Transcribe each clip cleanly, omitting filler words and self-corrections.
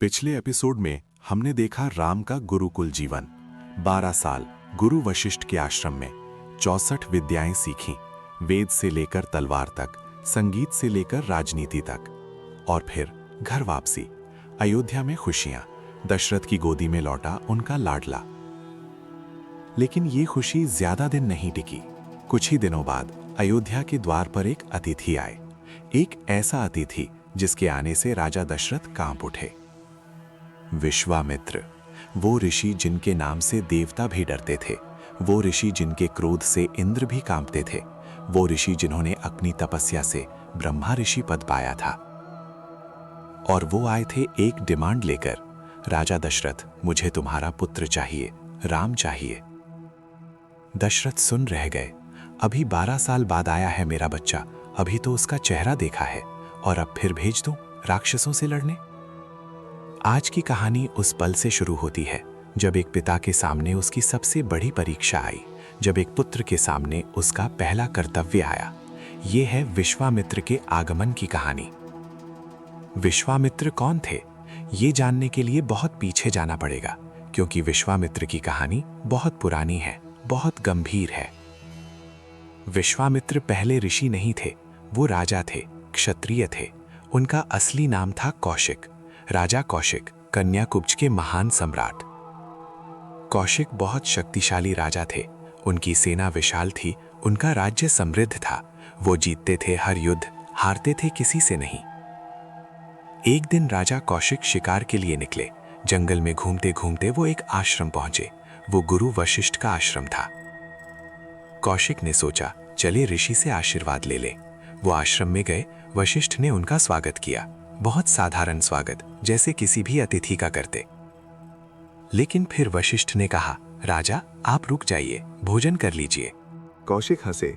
पिछले एपिसोड में हमने देखा राम का गुरुकुल जीवन। 12 साल गुरु वशिष्ठ के आश्रम में 64 विद्याएं सीखी, वेद से लेकर तलवार तक, संगीत से लेकर राजनीति तक। और फिर घर वापसी, अयोध्या में खुशियां, दशरथ की गोदी में लौटा उनका लाडला। लेकिन ये खुशी ज्यादा दिन नहीं टिकी। कुछ ही दिनों बाद अयोध्या के द्वार पर एक अतिथि आए, एक ऐसा अतिथि जिसके आने से राजा दशरथ कांप उठे। विश्वामित्र, वो ऋषि जिनके नाम से देवता भी डरते थे, वो ऋषि जिनके क्रोध से इंद्र भी कांपते थे, वो ऋषि जिन्होंने अपनी तपस्या से ब्रह्मा ऋषि पद पाया था। और वो आए थे एक डिमांड लेकर, राजा दशरथ, मुझे तुम्हारा पुत्र चाहिए, राम चाहिए। दशरथ सुन रह गए। अभी 12 साल बाद आया है मेरा बच्चा, अभी तो उसका चेहरा देखा है, और अब फिर भेज दूं राक्षसों से लड़ने। आज की कहानी उस पल से शुरू होती है जब एक पिता के सामने उसकी सबसे बड़ी परीक्षा आई, जब एक पुत्र के सामने उसका पहला कर्तव्य आया। ये है विश्वामित्र के आगमन की कहानी। विश्वामित्र कौन थे? ये जानने के लिए बहुत पीछे जाना पड़ेगा, क्योंकि विश्वामित्र की कहानी बहुत पुरानी है, बहुत गंभीर है। विश्वामित्र पहले ऋषि नहीं थे, वो राजा थे, क्षत्रिय थे। उनका असली नाम था कौशिक, राजा कौशिक, कन्याकुब्ज के महान सम्राट। कौशिक बहुत शक्तिशाली राजा थे, उनकी सेना विशाल थी, उनका राज्य समृद्ध था। वो जीतते थे हर युद्ध, हारते थे किसी से नहीं। एक दिन राजा कौशिक शिकार के लिए निकले। जंगल में घूमते घूमते वो एक आश्रम पहुंचे। वो गुरु वशिष्ठ का आश्रम था। कौशिक ने सोचा, चले ऋषि से आशीर्वाद ले लें। वो आश्रम में गए। वशिष्ठ ने उनका स्वागत किया, बहुत साधारण स्वागत, जैसे किसी भी अतिथि का करते। लेकिन फिर वशिष्ठ ने कहा, राजा आप रुक जाइए, भोजन कर लीजिए। कौशिक हंसे।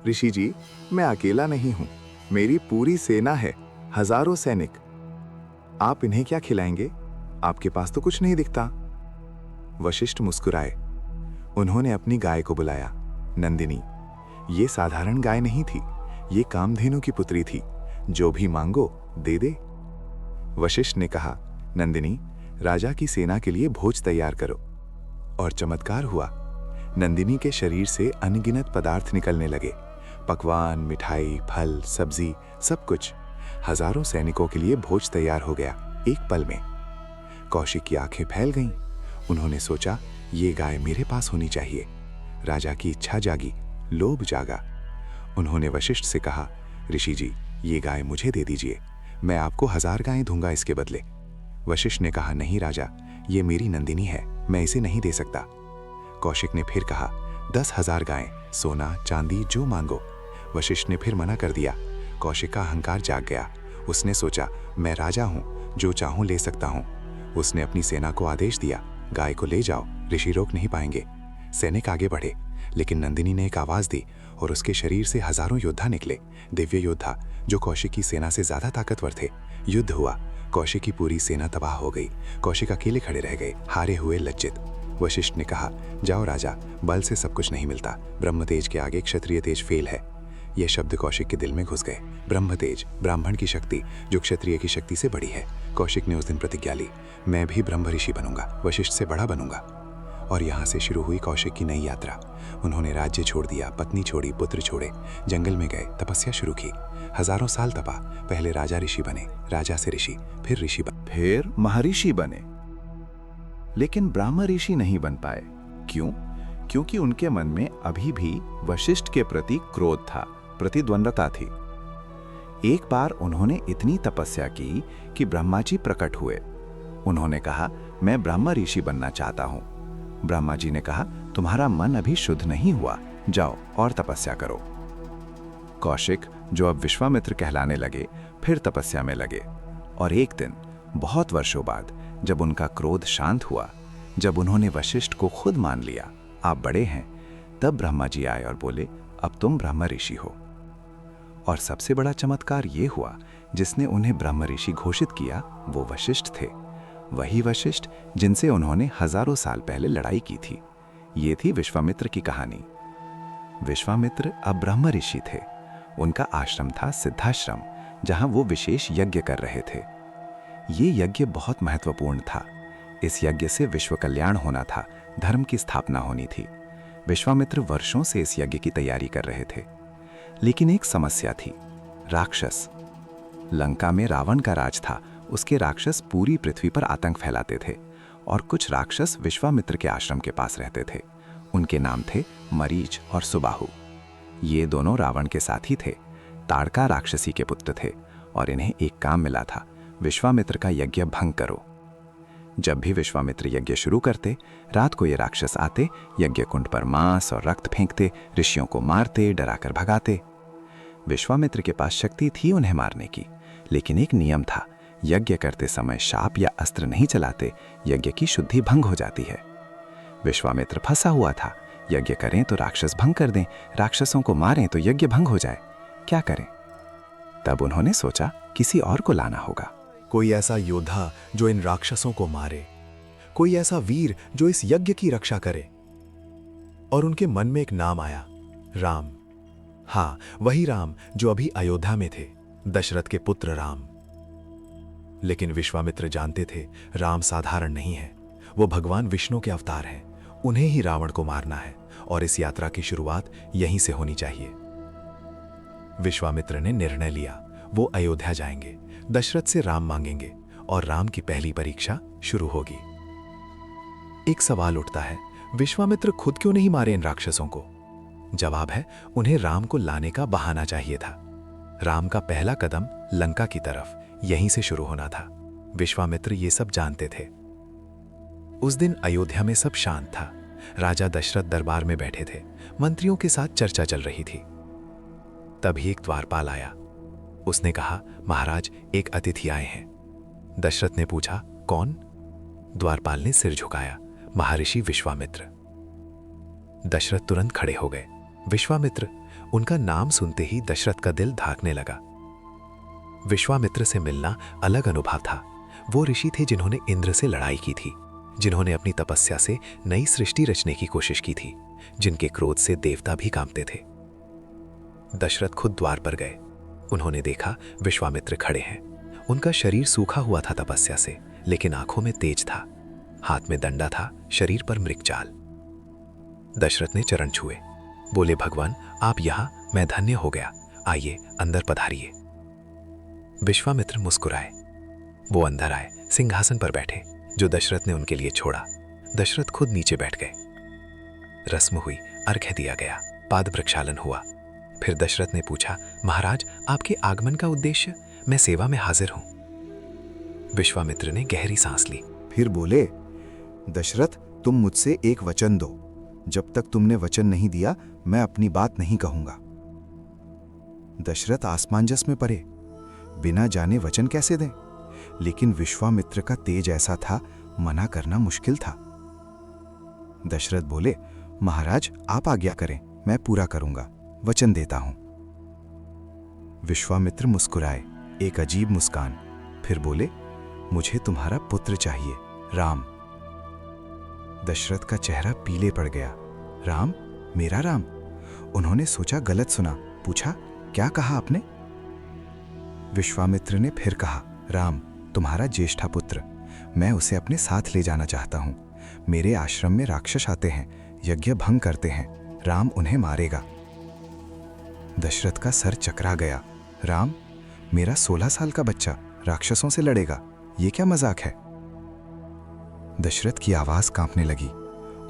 ऋषि जी, मैं अकेला नहीं हूं, मेरी पूरी सेना है, हजारों सैनिक। आप इन्हें क्या खिलाएंगे? आपके पास तो कुछ नहीं दिखता। वशिष्ठ मुस्कुराए। उन्होंने अपनी गाय को बुलाया, नंदिनी। ये साधारण गाय नहीं थी, ये कामधेनु की पुत्री थी। जो भी मांगो दे दे। वशिष्ठ ने कहा, नंदिनी, राजा की सेना के लिए भोज तैयार करो। और चमत्कार हुआ। नंदिनी के शरीर से अनगिनत पदार्थ निकलने लगे, पकवान, मिठाई, फल, सब्जी, सब कुछ। हजारों सैनिकों के लिए भोज तैयार हो गया एक पल में। कौशिक की आंखें फैल गईं। उन्होंने सोचा, ये गाय मेरे पास होनी चाहिए। राजा की इच्छा जागी, लोभ जागा। उन्होंने वशिष्ठ से कहा, ऋषि जी, ये गाय मुझे दे दीजिए, मैं आपको 1000 गायें दूंगा इसके बदले। वशिष्ठ ने कहा, नहीं राजा, ये मेरी नंदिनी है, मैं इसे नहीं दे सकता। कौशिक ने फिर कहा, 10,000 गायें, सोना चांदी जो मांगो। वशिष्ठ ने फिर मना कर दिया। कौशिक का अहंकार जाग गया। उसने सोचा, मैं राजा हूं, जो चाहूं ले सकता हूं। उसने अपनी सेना को आदेश दिया, गाय को ले जाओ, ऋषि रोक नहीं पाएंगे। सैनिक आगे बढ़े, लेकिन नंदिनी ने एक आवाज दी और उसके शरीर से हजारों योद्धा निकले, दिव्य योद्धा, जो कौशिक की सेना से ज्यादा ताकतवर थे। युद्ध हुआ। कौशिक की पूरी सेना तबाह हो गई। कौशिक अकेले खड़े रह गए, हारे हुए, लज्जित। वशिष्ठ ने कहा, जाओ राजा, बल से सब कुछ नहीं मिलता, ब्रह्म तेज के आगे क्षत्रिय तेज फेल है। यह शब्द कौशिक के दिल में घुस गए। ब्रह्म तेज, ब्राह्मण की शक्ति, जो क्षत्रिय की शक्ति से बड़ी है। कौशिक ने उस दिन प्रतिज्ञा ली, मैं भी ब्रह्म ऋषि बनूंगा, वशिष्ठ से बड़ा बनूंगा। और यहाँ से शुरू हुई कौशिक की नई यात्रा। उन्होंने राज्य छोड़ दिया, पत्नी छोड़ी, पुत्र छोड़े, जंगल में गए, तपस्या शुरू की। हजारों साल तपा। पहले राजा ऋषि बने, राजा से ऋषि, फिर ऋषि बने, फिर महर्षि बने। लेकिन ब्रह्म ऋषि नहीं बन पाए। क्यों? क्योंकि उनके मन में अभी भी वशिष्ठ के प्रति क्रोध था, प्रतिद्वंद्वता थी। एक बार उन्होंने इतनी तपस्या की कि ब्रह्मा जी प्रकट हुए। उन्होंने कहा, मैं ब्रह्म ऋषि बनना चाहता हूं। ब्रह्मा जी ने कहा, तुम्हारा मन अभी शुद्ध नहीं हुआ, जाओ और तपस्या करो। कौशिक, जो अब विश्वामित्र कहलाने लगे, फिर तपस्या में लगे। और एक दिन, बहुत वर्षों बाद, जब उनका क्रोध शांत हुआ, जब उन्होंने वशिष्ठ को खुद मान लिया, आप बड़े हैं, तब ब्रह्मा जी आए और बोले, अब तुम ब्रह्म ऋषि हो। और सबसे बड़ा चमत्कार ये हुआ, जिसने उन्हें ब्रह्म ऋषि घोषित किया, वो वशिष्ठ थे। वही वशिष्ठ जिनसे उन्होंने हजारों साल पहले लड़ाई की थी। ये थी विश्वामित्र की कहानी। विश्वामित्र अब ब्रह्म ऋषि थे। उनका आश्रम था सिद्धाश्रम, जहां वो विशेष यज्ञ कर रहे थे। ये यज्ञ बहुत महत्वपूर्ण था। इस यज्ञ से विश्व कल्याण होना था, धर्म की स्थापना होनी थी। विश्वामित्र वर्षों से इस यज्ञ की तैयारी कर रहे थे। लेकिन एक समस्या थी, राक्षस। लंका में रावण का राज था। उसके राक्षस पूरी पृथ्वी पर आतंक फैलाते थे और कुछ राक्षस विश्वामित्र के आश्रम के पास रहते थे। उनके नाम थे मरीच और सुबाहु। ये दोनों रावण के साथी थे, ताड़का राक्षसी के पुत्र थे और इन्हें एक काम मिला था, विश्वामित्र का यज्ञ भंग करो। जब भी विश्वामित्र यज्ञ शुरू करते, रात को ये राक्षस आते, यज्ञ कुंड पर मांस और रक्त फेंकते, ऋषियों को मारते, डराकर भगाते। विश्वामित्र के पास शक्ति थी उन्हें मारने की, लेकिन एक नियम था, यज्ञ करते समय शाप या अस्त्र नहीं चलाते, यज्ञ की शुद्धि भंग हो जाती है। विश्वामित्र फंसा हुआ था, यज्ञ करें तो राक्षस भंग कर दें, राक्षसों को मारें तो यज्ञ भंग हो जाए, क्या करें? तब उन्होंने सोचा किसी और को लाना होगा। कोई ऐसा योद्धा जो इन राक्षसों को मारे, कोई ऐसा वीर जो इस यज्ञ की रक्षा करे। और उनके मन में एक नाम आया, राम। हाँ, वही राम जो अभी अयोध्या में थे, दशरथ के पुत्र राम। लेकिन विश्वामित्र जानते थे राम साधारण नहीं है, वो भगवान विष्णु के अवतार हैं। उन्हें ही रावण को मारना है और इस यात्रा की शुरुआत यहीं से होनी चाहिए। विश्वामित्र ने निर्णय लिया, वो अयोध्या जाएंगे, दशरथ से राम मांगेंगे और राम की पहली परीक्षा शुरू होगी। एक सवाल उठता है, विश्वामित्र खुद क्यों नहीं मारे इन राक्षसों को? जवाब है, उन्हें राम को लाने का बहाना चाहिए था। राम का पहला कदम लंका की तरफ यहीं से शुरू होना था। विश्वामित्र ये सब जानते थे। उस दिन अयोध्या में सब शांत था। राजा दशरथ दरबार में बैठे थे, मंत्रियों के साथ चर्चा चल रही थी। तभी एक द्वारपाल आया। उसने कहा, महाराज, एक अतिथि आए हैं। दशरथ ने पूछा, कौन? द्वारपाल ने सिर झुकाया, महर्षि विश्वामित्र। दशरथ तुरंत खड़े हो गए। विश्वामित्र, उनका नाम सुनते ही दशरथ का दिल धड़कने लगा। विश्वामित्र से मिलना अलग अनुभव था। वो ऋषि थे जिन्होंने इंद्र से लड़ाई की थी, जिन्होंने अपनी तपस्या से नई सृष्टि रचने की कोशिश की थी, जिनके क्रोध से देवता भी कांपते थे। दशरथ खुद द्वार पर गए। उन्होंने देखा विश्वामित्र खड़े हैं। उनका शरीर सूखा हुआ था तपस्या से, लेकिन आंखों में तेज था। हाथ में दंडा था, शरीर पर मृगजाल। दशरथ ने चरण छुए, बोले, भगवान, आप यहां, मैं धन्य हो गया। आइए, अंदर पधारिए। विश्वामित्र मुस्कुराए। वो अंदर आए, सिंहासन पर बैठे, जो दशरथ ने उनके लिए छोड़ा। दशरथ खुद नीचे बैठ गए। रस्म हुई, अर्घ्य दिया गया, पाद प्रक्षालन हुआ। फिर दशरथ ने पूछा, महाराज, आपके आगमन का उद्देश्य? मैं सेवा में हाजिर हूं। विश्वामित्र ने गहरी सांस ली। फिर बोले, दशरथ, तुम मुझसे एक वचन दो। जब तक तुमने वचन नहीं दिया, मैं अपनी बात नहीं कहूंगा। दशरथ आसमांजस में पड़े, बिना जाने वचन कैसे दें? लेकिन विश्वामित्र का तेज ऐसा था, मना करना मुश्किल था। दशरथ बोले, महाराज, आप आज्ञा करें, मैं पूरा करूंगा, वचन देता हूं। विश्वामित्र मुस्कुराए, एक अजीब मुस्कान। फिर बोले, मुझे तुम्हारा पुत्र चाहिए, राम। दशरथ का चेहरा पीले पड़ गया। राम? मेरा राम? उन्होंने सोचा गलत सुना, पूछा, क्या कहा आपने? विश्वामित्र ने फिर कहा, राम, तुम्हारा ज्येष्ठा पुत्र। मैं उसे अपने साथ ले जाना चाहता हूं। मेरे आश्रम में राक्षस आते हैं, यज्ञ भंग करते हैं, राम उन्हें मारेगा। दशरथ का सर चकरा गया। राम? मेरा 16 साल का बच्चा राक्षसों से लड़ेगा, ये क्या मजाक है? दशरथ की आवाज कांपने लगी।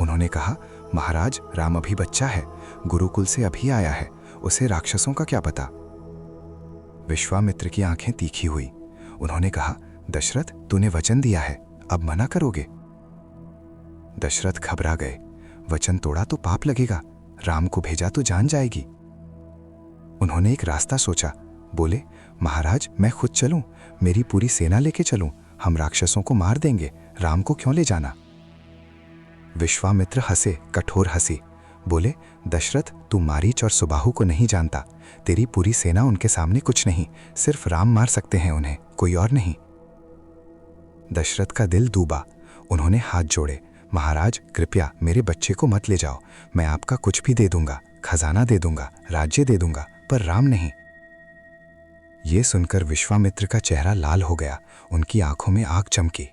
उन्होंने कहा, महाराज, राम अभी बच्चा है, गुरुकुल से अभी आया है, उसे राक्षसों का क्या पता? विश्वामित्र की आंखें तीखी हुई। उन्होंने कहा, दशरथ, तूने वचन दिया है, अब मना करोगे? दशरथ घबरा गए। वचन तोड़ा तो पाप लगेगा, राम को भेजा तो जान जाएगी। उन्होंने एक रास्ता सोचा। बोले, महाराज, मैं खुद चलूं, मेरी पूरी सेना लेके चलूं, हम राक्षसों को मार देंगे, राम को क्यों ले जाना? विश्वामित्र हंसे, कठोर हंसी। बोले, दशरथ, तू मारीच और सुबाहु को नहीं जानता। तेरी पूरी सेना उनके सामने कुछ नहीं, सिर्फ राम मार सकते हैं उन्हें, कोई और नहीं। दशरथ का दिल डूबा। उन्होंने हाथ जोड़े, महाराज, कृपया मेरे बच्चे को मत ले जाओ, मैं आपका कुछ भी दे दूंगा, खजाना दे दूंगा, राज्य दे दूंगा, पर राम नहीं। ये सुनकर विश्वामित्र का चेहरा लाल हो गया, उनकी आंखों में आग चमकी।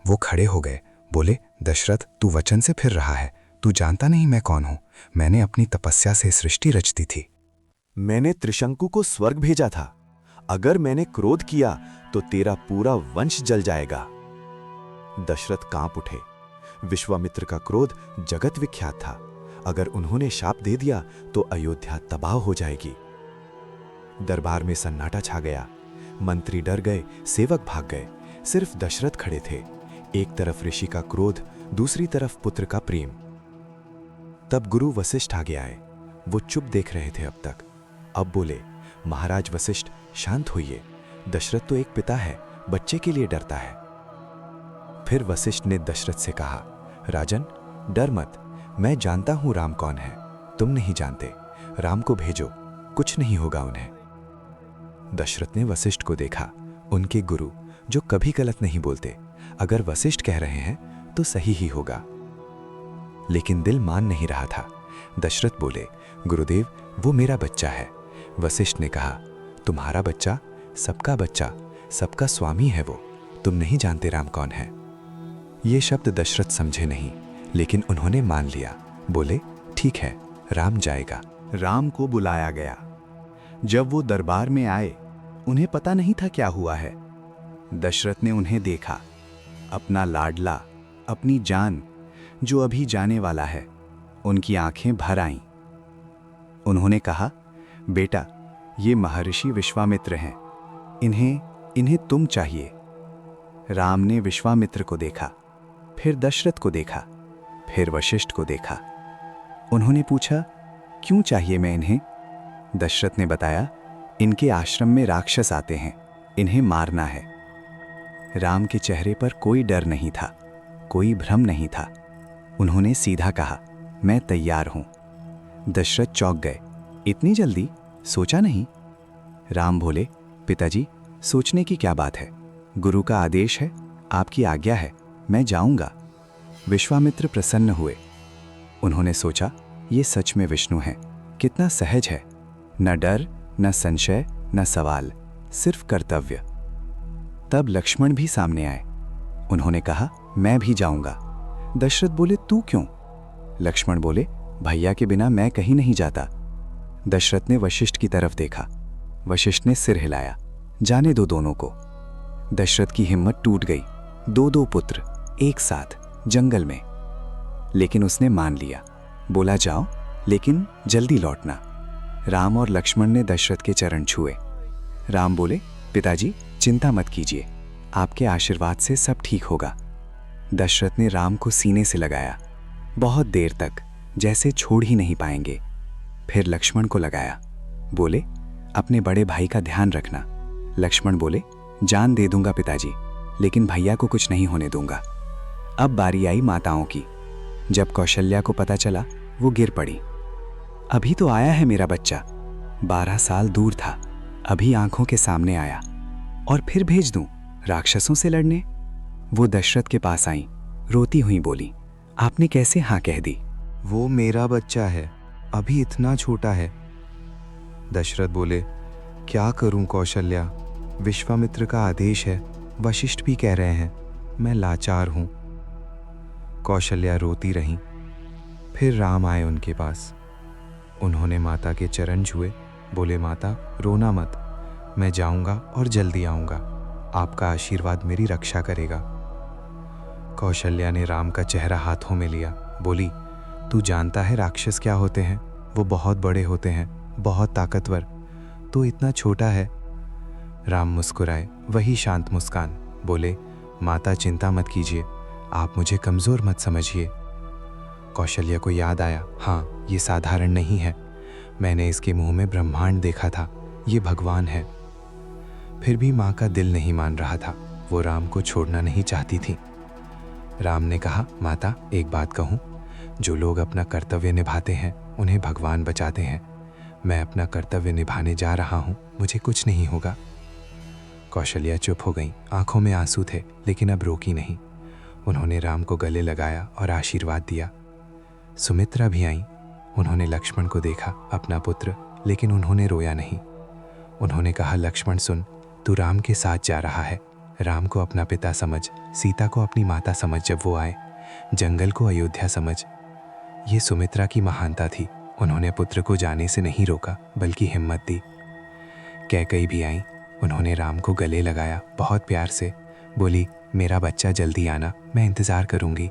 वो खड़े हो गए, बोले, दशरथ, तू वचन से फिर रहा है। तू जानता नहीं मैं कौन हूं। मैंने अपनी तपस्या से सृष्टि रच दी थी। मैंने त्रिशंकु को स्वर्ग भेजा था। अगर मैंने क्रोध किया तो तेरा पूरा वंश जल जाएगा। दशरथ कांप उठे। विश्वामित्र का क्रोध जगत विख्यात था। अगर उन्होंने शाप दे दिया तो अयोध्या तबाह हो जाएगी। दरबार में सन्नाटा छा गया। मंत्री डर गए, सेवक भाग गए। सिर्फ दशरथ खड़े थे। एक तरफ ऋषि का क्रोध, दूसरी तरफ पुत्र का प्रेम। तब गुरु वशिष्ठ आगे आए। वो चुप देख रहे थे अब तक। अब बोले, महाराज वशिष्ठ, शांत होइए। दशरथ तो एक पिता है, बच्चे के लिए डरता है। फिर वशिष्ठ ने दशरथ से कहा, राजन, डर मत। मैं जानता हूं राम कौन है। तुम नहीं जानते। राम को भेजो, कुछ नहीं होगा उन्हें। दशरथ ने वशिष्ठ को देखा, उनके गुरु, जो कभी गलत नहीं बोलते। अगर वशिष्ठ कह रहे हैं तो सही ही होगा। लेकिन दिल मान नहीं रहा था। दशरथ बोले, गुरुदेव, वो मेरा बच्चा है। वशिष्ठ ने कहा, तुम्हारा बच्चा, सबका बच्चा, सबका स्वामी है वो। तुम नहीं जानते राम कौन है। ये शब्द दशरथ समझे नहीं, लेकिन उन्होंने मान लिया। बोले, ठीक है, राम जाएगा। राम को बुलाया गया। जब वो दरबार में आए, उन्हें पता नहीं था क्या हुआ है। दशरथ ने उन्हें देखा, अपना लाडला, अपनी जान, जो अभी जाने वाला है। उनकी आंखें भर आईं। उन्होंने कहा, बेटा, ये महर्षि विश्वामित्र हैं। इन्हें तुम चाहिए। राम ने विश्वामित्र को देखा, फिर दशरथ को देखा, फिर वशिष्ठ को देखा। उन्होंने पूछा, क्यों चाहिए मैं इन्हें? दशरथ ने बताया, इनके आश्रम में राक्षस आते हैं, इन्हें मारना है। राम के चेहरे पर कोई डर नहीं था, कोई भ्रम नहीं था। उन्होंने सीधा कहा, मैं तैयार हूं। दशरथ चौंक गए, इतनी जल्दी? सोचा नहीं? राम बोले, पिताजी, सोचने की क्या बात है? गुरु का आदेश है, आपकी आज्ञा है, मैं जाऊंगा। विश्वामित्र प्रसन्न हुए। उन्होंने सोचा, ये सच में विष्णु हैं। कितना सहज है, न डर, न संशय, न सवाल, सिर्फ कर्तव्य। तब लक्ष्मण भी सामने आए। उन्होंने कहा, मैं भी जाऊंगा। दशरथ बोले, तू क्यों? लक्ष्मण बोले, भैया के बिना मैं कहीं नहीं जाता। दशरथ ने वशिष्ठ की तरफ देखा। वशिष्ठ ने सिर हिलाया, जाने दो दोनों को। दशरथ की हिम्मत टूट गई। दो पुत्र एक साथ जंगल में। लेकिन उसने मान लिया। बोला, जाओ, लेकिन जल्दी लौटना। राम और लक्ष्मण ने दशरथ के चरण छुए। राम बोले, पिताजी, चिंता मत कीजिए, आपके आशीर्वाद से सब ठीक होगा। दशरथ ने राम को सीने से लगाया, बहुत देर तक, जैसे छोड़ ही नहीं पाएंगे। फिर लक्ष्मण को लगाया। बोले, अपने बड़े भाई का ध्यान रखना। लक्ष्मण बोले, जान दे दूंगा पिताजी, लेकिन भैया को कुछ नहीं होने दूंगा। अब बारी आई माताओं की। जब कौशल्या को पता चला, वो गिर पड़ी। अभी तो आया है मेरा बच्चा, 12 साल दूर था, अभी आंखों के सामने आया, और फिर भेज दूं राक्षसों से लड़ने? वो दशरथ के पास आई, रोती हुई बोली, आपने कैसे हाँ कह दी? वो मेरा बच्चा है, अभी इतना छोटा है। दशरथ बोले, क्या करूं कौशल्या, विश्वामित्र का आदेश है, वशिष्ठ भी कह रहे हैं, मैं लाचार हूं। कौशल्या रोती रहीं। फिर राम आए उनके पास। उन्होंने माता के चरण छुए। बोले, माता, रोना मत, मैं जाऊंगा और जल्दी आऊंगा। आपका आशीर्वाद मेरी रक्षा करेगा। कौशल्या ने राम का चेहरा हाथों में लिया। बोली, तू जानता है राक्षस क्या होते हैं? वो बहुत बड़े होते हैं, बहुत ताकतवर। तू इतना छोटा है। राम मुस्कुराए, वही शांत मुस्कान। बोले, माता, चिंता मत कीजिए, आप मुझे कमज़ोर मत समझिए। कौशल्या को याद आया, हाँ, ये साधारण नहीं है, मैंने इसके मुंह में ब्रह्मांड देखा था, ये भगवान है। फिर भी माँ का दिल नहीं मान रहा था, वो राम को छोड़ना नहीं चाहती थी। राम ने कहा, माता, एक बात कहूँ, जो लोग अपना कर्तव्य निभाते हैं उन्हें भगवान बचाते हैं। मैं अपना कर्तव्य निभाने जा रहा हूँ, मुझे कुछ नहीं होगा। कौशल्या चुप हो गई, आंखों में आंसू थे, लेकिन अब रोकी नहीं। उन्होंने राम को गले लगाया और आशीर्वाद दिया। सुमित्रा भी आई। उन्होंने लक्ष्मण को देखा, अपना पुत्र, लेकिन उन्होंने रोया नहीं। उन्होंने कहा, लक्ष्मण सुन, तू राम के साथ जा रहा है। राम को अपना पिता समझ, सीता को अपनी माता समझ जब वो आए, जंगल को अयोध्या समझ। ये सुमित्रा की महानता थी। उन्होंने पुत्र को जाने से नहीं रोका, बल्कि हिम्मत दी। कैकई भी आई। उन्होंने राम को गले लगाया बहुत प्यार से। बोली, मेरा बच्चा जल्दी आना, मैं इंतज़ार करूंगी।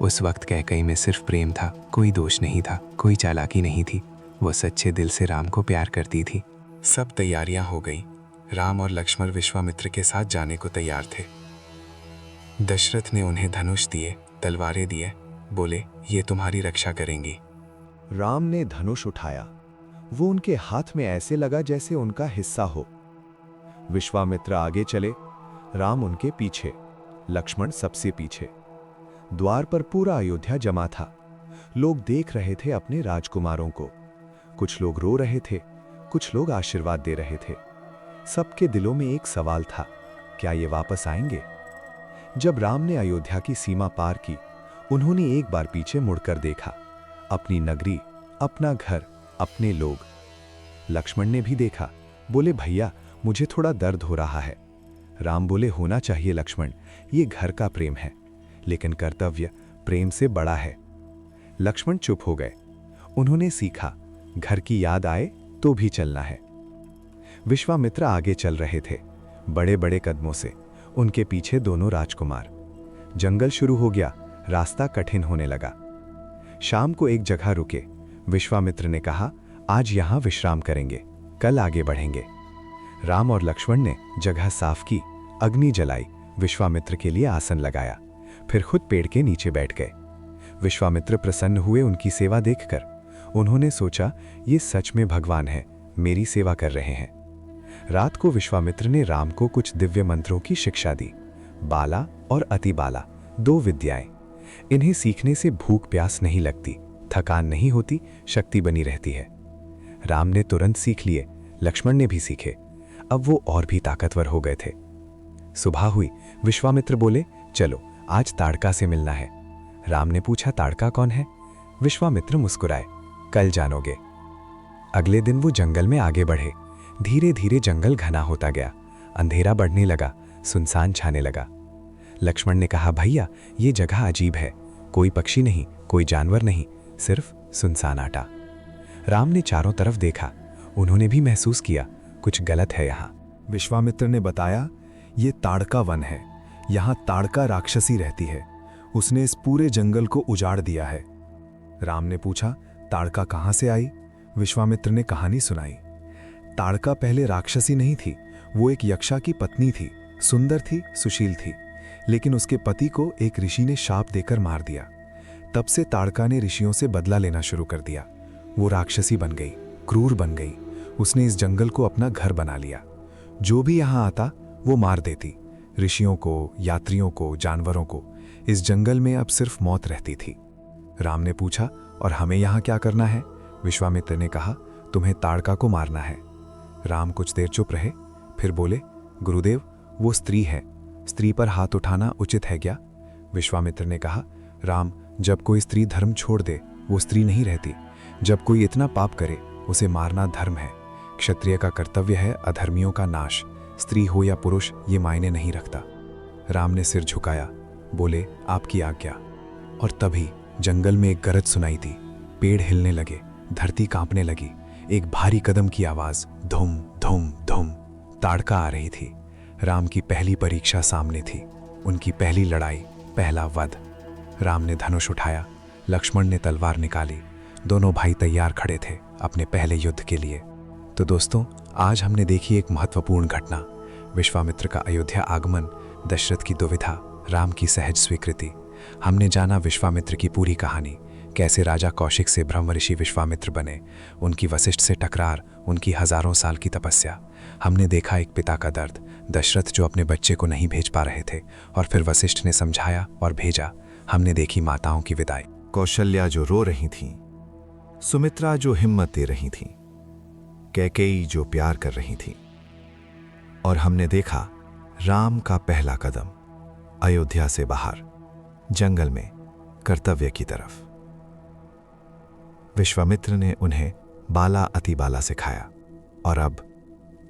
उस वक्त कैकई में सिर्फ प्रेम था, कोई दोष नहीं था, कोई चालाकी नहीं थी। वो सच्चे दिल से राम को प्यार करती थी। सब तैयारियां हो गई। राम और लक्ष्मण विश्वामित्र के साथ जाने को तैयार थे। दशरथ ने उन्हें धनुष दिए, तलवारें दिए। बोले, ये तुम्हारी रक्षा करेंगी। राम ने धनुष उठाया। वो उनके हाथ में ऐसे लगा जैसे उनका हिस्सा हो। विश्वामित्र आगे चले, राम उनके पीछे, लक्ष्मण सबसे पीछे। द्वार पर पूरा अयोध्या जमा था। लोग देख रहे थे अपने राजकुमारों को। कुछ लोग रो रहे थे, कुछ लोग आशीर्वाद दे रहे थे। सबके दिलों में एक सवाल था, क्या ये वापस आएंगे? जब राम ने अयोध्या की सीमा पार की, उन्होंने एक बार पीछे मुड़कर देखा। अपनी नगरी, अपना घर, अपने लोग। लक्ष्मण ने भी देखा। बोले, भैया मुझे थोड़ा दर्द हो रहा है। राम बोले, होना चाहिए लक्ष्मण, ये घर का प्रेम है, लेकिन कर्तव्य प्रेम से बड़ा है। लक्ष्मण चुप हो गए। उन्होंने सीखा, घर की याद आए तो भी चलना है। विश्वामित्र आगे चल रहे थे, बड़े बड़े कदमों से। उनके पीछे दोनों राजकुमार। जंगल शुरू हो गया, रास्ता कठिन होने लगा। शाम को एक जगह रुके। विश्वामित्र ने कहा, आज यहां विश्राम करेंगे, कल आगे बढ़ेंगे। राम और लक्ष्मण ने जगह साफ की, अग्नि जलाई, विश्वामित्र के लिए आसन लगाया, फिर खुद पेड़ के नीचे बैठ गए। विश्वामित्र प्रसन्न हुए उनकी सेवा देखकर। उन्होंने सोचा, ये सच में भगवान है, मेरी सेवा कर रहे हैं। रात को विश्वामित्र ने राम को कुछ दिव्य मंत्रों की शिक्षा दी। बाला और अतिबाला, 2 विद्याएं। इन्हें सीखने से भूख प्यास नहीं लगती, थकान नहीं होती, शक्ति बनी रहती है। राम ने तुरंत सीख लिए, लक्ष्मण ने भी सीखे। अब वो और भी ताकतवर हो गए थे। सुबह हुई। विश्वामित्र बोले, चलो आज ताड़का से मिलना है। राम ने पूछा, ताड़का कौन है? विश्वामित्र मुस्कुराए, कल जानोगे। अगले दिन वो जंगल में आगे बढ़े। धीरे धीरे जंगल घना होता गया, अंधेरा बढ़ने लगा, सुनसान छाने लगा। लक्ष्मण ने कहा, भैया ये जगह अजीब है, कोई पक्षी नहीं, कोई जानवर नहीं, सिर्फ सुनसान आटा। राम ने चारों तरफ देखा। उन्होंने भी महसूस किया, कुछ गलत है यहाँ। विश्वामित्र ने बताया, ये ताड़का वन है, यहाँ ताड़का राक्षसी रहती है, उसने इस पूरे जंगल को उजाड़ दिया है। राम ने पूछा, ताड़का कहाँ से आई? विश्वामित्र ने कहानी सुनाई। ताड़का पहले राक्षसी नहीं थी, वो एक यक्षा की पत्नी थी, सुंदर थी, सुशील थी, लेकिन उसके पति को एक ऋषि ने शाप देकर मार दिया। तब से ताड़का ने ऋषियों से बदला लेना शुरू कर दिया। वो राक्षसी बन गई, क्रूर बन गई। उसने इस जंगल को अपना घर बना लिया। जो भी यहाँ आता वो मार देती, ऋषियों को, यात्रियों को, जानवरों को। इस जंगल में अब सिर्फ मौत रहती थी। राम ने पूछा, और हमें यहाँ क्या करना है? विश्वामित्र ने कहा, तुम्हें ताड़का को मारना है। राम कुछ देर चुप रहे, फिर बोले, गुरुदेव वो स्त्री है, स्त्री पर हाथ उठाना उचित है क्या? विश्वामित्र ने कहा, राम जब कोई स्त्री धर्म छोड़ दे वो स्त्री नहीं रहती। जब कोई इतना पाप करे उसे मारना धर्म है। क्षत्रिय का कर्तव्य है अधर्मियों का नाश। स्त्री हो या पुरुष ये मायने नहीं रखता। राम ने सिर झुकाया, बोले, आपकी आज्ञा। और तभी जंगल में एक गरज सुनाई दी। पेड़ हिलने लगे, धरती कांपने लगी। एक भारी कदम की आवाज, धुम धुम धुम। ताड़का आ रही थी। राम की पहली परीक्षा सामने थी, उनकी पहली लड़ाई, पहला वध। राम ने धनुष उठाया, लक्ष्मण ने तलवार निकाली। दोनों भाई तैयार खड़े थे अपने पहले युद्ध के लिए। तो दोस्तों, आज हमने देखी एक महत्वपूर्ण घटना, विश्वामित्र का अयोध्या आगमन, दशरथ की दुविधा, राम की सहज स्वीकृति। हमने जाना विश्वामित्र की पूरी कहानी, कैसे राजा कौशिक से ब्रह्म ऋषि विश्वामित्र बने, उनकी वशिष्ठ से टकरार, उनकी हजारों साल की तपस्या। हमने देखा एक पिता का दर्द, दशरथ जो अपने बच्चे को नहीं भेज पा रहे थे और फिर वशिष्ठ ने समझाया और भेजा। हमने देखी माताओं की विदाई, कौशल्या जो रो रही थीं, सुमित्रा जो हिम्मत दे रही थीं, कैकेयी जो प्यार कर रही थी, और हमने देखा राम का पहला कदम अयोध्या से बाहर, जंगल में, कर्तव्य की तरफ। विश्वामित्र ने उन्हें बाला अतिबाला सिखाया और अब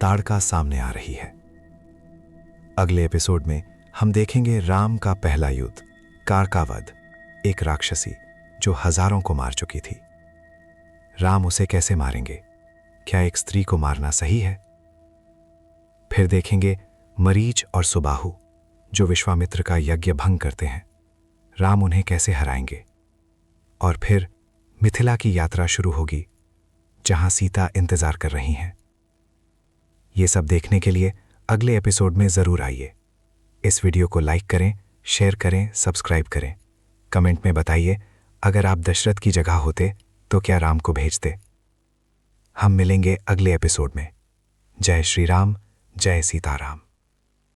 ताड़का सामने आ रही है। अगले एपिसोड में हम देखेंगे राम का पहला युद्ध, कारकावध, एक राक्षसी जो हजारों को मार चुकी थी। राम उसे कैसे मारेंगे? क्या एक स्त्री को मारना सही है? फिर देखेंगे मरीच और सुबाहु जो विश्वामित्र का यज्ञ भंग करते हैं। राम उन्हें कैसे हराएंगे? और फिर मिथिला की यात्रा शुरू होगी जहां सीता इंतजार कर रही हैं। ये सब देखने के लिए अगले एपिसोड में जरूर आइए। इस वीडियो को लाइक करें, शेयर करें, सब्सक्राइब करें। कमेंट में बताइए अगर आप दशरथ की जगह होते तो क्या राम को भेजते। हम मिलेंगे अगले एपिसोड में। जय श्री राम, जय सीताराम।